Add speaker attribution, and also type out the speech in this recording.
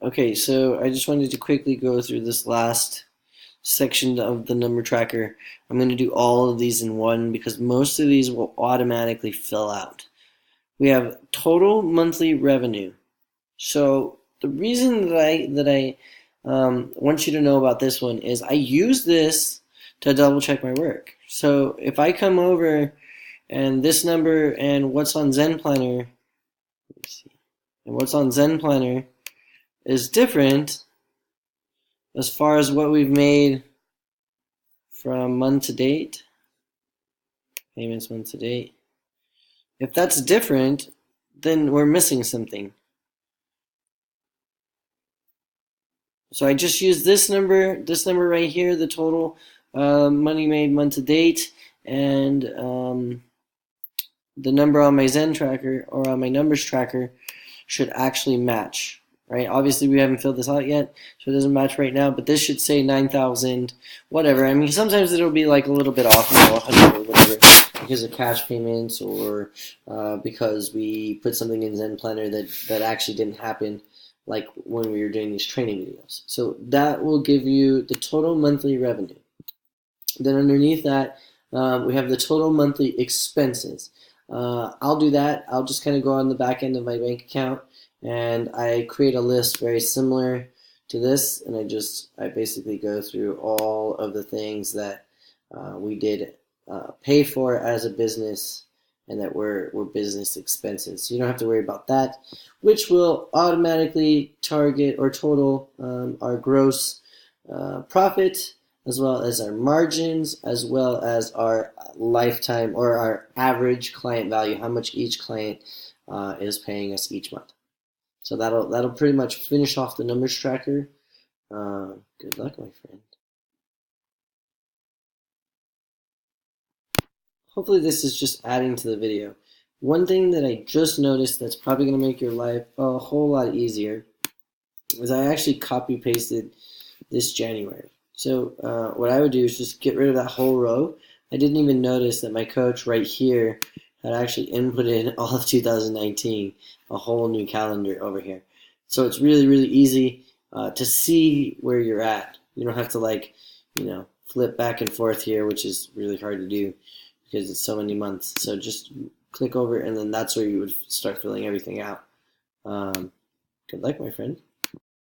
Speaker 1: Okay, so I just wanted to quickly go through this last section of the number tracker. I'm going to do all of these in one because most of these will automatically fill out. We have total monthly revenue. So the reason that I want you to know about this one is I use this to double check my work. So if I come over and this number and what's on Zen Planner, let me see, and what's on Zen Planner is different as far as what we've made from month to date, payments month to date. If that's different, then we're missing something. So I just use this number right here, the total money made month to date, and the number on my Zen tracker or on my numbers tracker should actually match, right? Obviously, we haven't filled this out yet, so it doesn't match right now, but this should say 9,000, whatever. I mean, sometimes it'll be like a little bit off, 100 or whatever, because of cash payments or because we put something in Zen Planner that actually didn't happen, like when we were doing these training videos. So that will give you the total monthly revenue. Then underneath that, we have the total monthly expenses. I'll do that. I'll just kind of go on the back end of my bank account and I create a list very similar to this, and I basically go through all of the things that we did pay for as a business and that were business expenses. So you don't have to worry about that, which will automatically target or total our gross profit, as well as our margins, as well as our lifetime or our average client value, how much each client is paying us each month. So that'll pretty much finish off the numbers tracker. Good luck, my friend. Hopefully this is just adding to the video. One thing that I just noticed that's probably going to make your life a whole lot easier is I actually copy pasted this January. So what I would do is just get rid of that whole row. I didn't even notice that my coach right here had actually inputted all of 2019, a whole new calendar over here. So it's really, really easy to see where you're at. You don't have to flip back and forth here, which is really hard to do because it's so many months. So just click over and then that's where you would start filling everything out. Good luck, my friend.